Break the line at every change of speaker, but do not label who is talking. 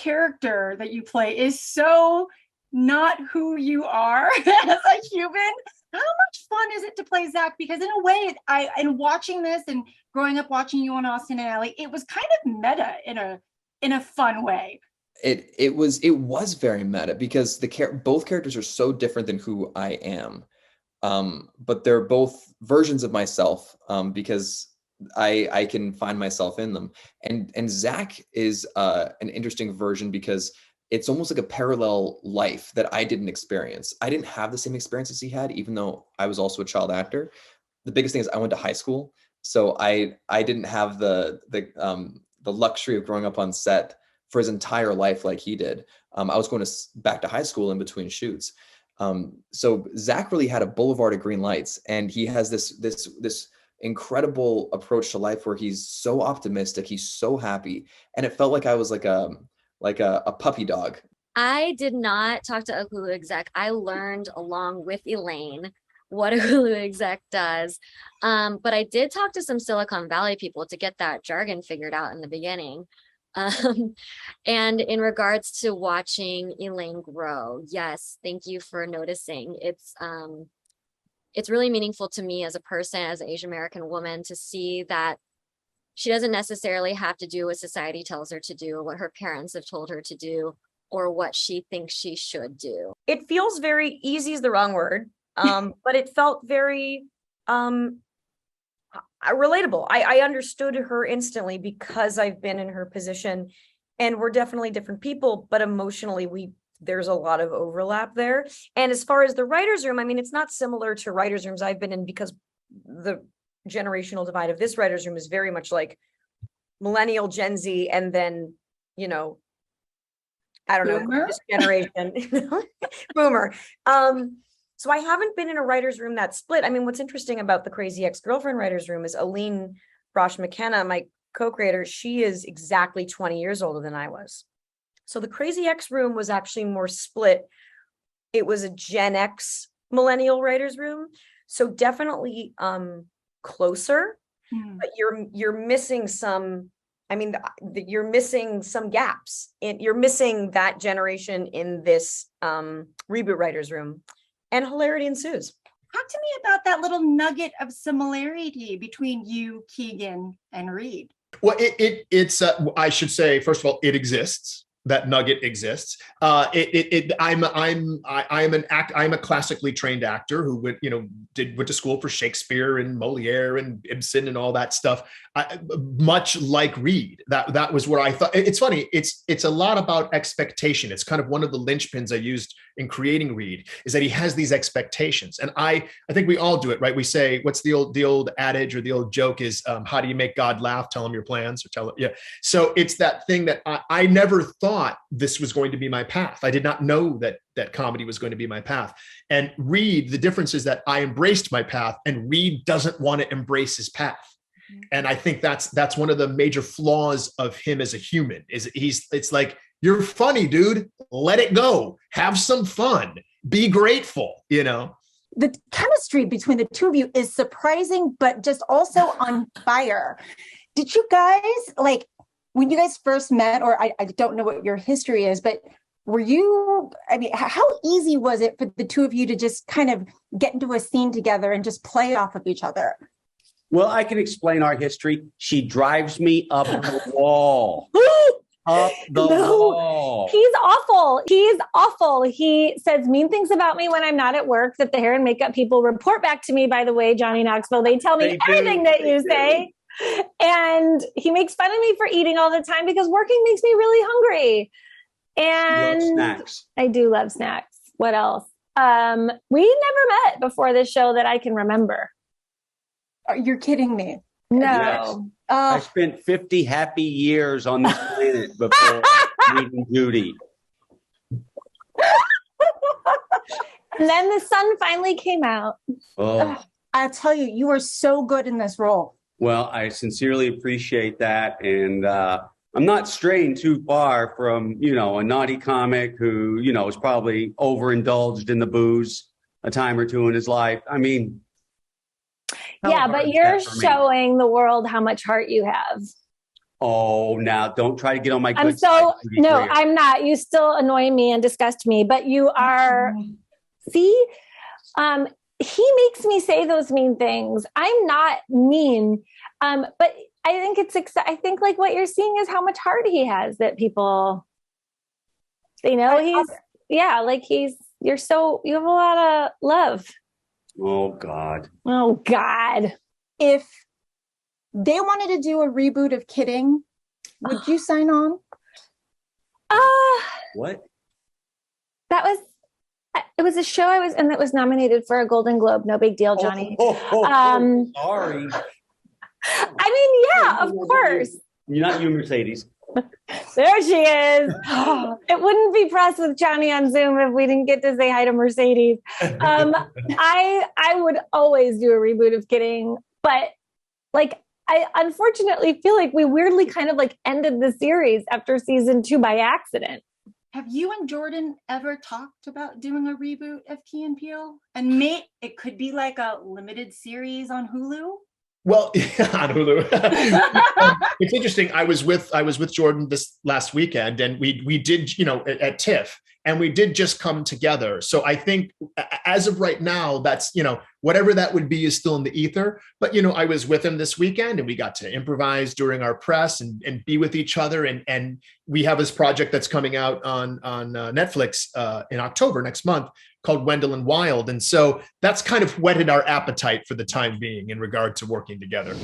character that you play is so not who you are as a human. How much fun is it to play Zach? Because in a way, in watching this and growing up watching you on Austin and Ally, it was kind of meta in a fun way.
It was very meta because both characters are so different than who I am. But they're both versions of myself because I can find myself in them. And Zach is an interesting version because it's almost like a parallel life that I didn't experience. I didn't have the same experiences he had, even though I was also a child actor. The biggest thing is I went to high school, so I didn't have the luxury of growing up on set for his entire life like he did. I was going back to high school in between shoots. So Zach really had a boulevard of green lights, and he has this incredible approach to life where he's so optimistic, he's so happy, and it felt like I was like a puppy dog.
I did not talk to a Hulu exec. I learned along with Elaine what a Hulu exec does. But I did talk to some Silicon Valley people to get that jargon figured out in the beginning. And in regards to watching Elaine grow, yes, thank you for noticing. It's really meaningful to me as a person, as an Asian American woman, to see that she doesn't necessarily have to do what society tells her to do, or what her parents have told her to do, or what she thinks she should do.
It feels very easy is the wrong word, but it felt very relatable. I understood her instantly because I've been in her position, and we're definitely different people, but emotionally there's a lot of overlap there. And as far as the writer's room, I mean, it's not similar to writer's rooms I've been in, because the generational divide of this writer's room is very much like millennial, Gen Z, and then, I don't
Boomer?
know, this generation, boomer. So I haven't been in a writer's room that split. I mean, what's interesting about the Crazy Ex-Girlfriend writer's room is Aline Brosh McKenna, my co-creator, she is exactly 20 years older than I was. So the Crazy Ex room was actually more split. It was a Gen X millennial writer's room. So definitely closer, but you're missing some, I mean, you're missing some gaps. You're missing that generation in this Reboot writer's room, and hilarity ensues.
Talk to me about that little nugget of similarity between you, Keegan, and Reed.
Well, it's I should say, first of all, it exists. That nugget exists. I'm a classically trained actor who went to school for Shakespeare and Moliere and Ibsen and all that stuff. Much like Reed, that was where I thought. It's funny. It's a lot about expectation. It's kind of one of the linchpins I used in creating Reed, is that he has these expectations, and I think we all do it, right? We say, what's the old adage or the old joke is, how do you make God laugh? Tell him your plans, or tell him, yeah. So it's that thing that I never thought this was going to be my path. I did not know that comedy was going to be my path. And Reed, the difference is that I embraced my path, and Reed doesn't want to embrace his path. And I think that's one of the major flaws of him as a human, is it's like, you're funny, dude. Let it go. Have some fun. Be grateful,
The chemistry between the two of you is surprising, but just also on fire. Did you guys, like, when you guys first met, or I don't know what your history is, but how easy was it for the two of you to just kind of get into a scene together and just play off of each other?
Well, I can explain our history. She drives me up the wall. Up the wall.
He's awful. He says mean things about me when I'm not at work that the hair and makeup people report back to me, by the way, Johnny Knoxville. They tell me everything that you say. And he makes fun of me for eating all the time because working makes me really hungry. And
snacks.
I do love snacks. What else? We never met before this show that I can remember.
You're kidding me.
No.
Yes. I spent 50 happy years on this planet before meeting Judy.
And then the sun finally came out.
Oh.
I'll tell you, you are so good in this role.
Well, I sincerely appreciate that. And I'm not straying too far from, a naughty comic who, is probably overindulged in the booze a time or two in his life. I mean,
yeah, but you're showing the world how much heart you have.
Oh, now don't try to get on my
I'm
good side, Judy
no,
Greer.
I'm not. You still annoy me and disgust me, but you are, see, he makes me say those mean things. I'm not mean. But I think I think like what you're seeing is how much heart he has that people, you know, you have a lot of love.
Oh, God.
Oh, God.
If they wanted to do a reboot of Kidding, would you sign on?
What?
It was a show I was in that was nominated for a Golden Globe. No big deal, Johnny.
Sorry.
I mean, yeah, of course.
You're not you, Mercedes.
There she is. It wouldn't be press with Johnny on Zoom if we didn't get to say hi to Mercedes. I would always do a reboot of Kidding, but like I unfortunately feel like we weirdly kind of like ended the series after season 2 by accident.
Have you and Jordan ever talked about doing a reboot of Key and Peele? And it could be like a limited series on Hulu.
Well, on Hulu. It's interesting. I was with Jordan this last weekend, and we did, at TIFF, and we did just come together. So I think as of right now, that's, whatever that would be is still in the ether. But, I was with him this weekend, and we got to improvise during our press and be with each other. And we have this project that's coming out on Netflix in October next month, called Wendell and Wild. And so that's kind of whetted our appetite for the time being in regard to working together.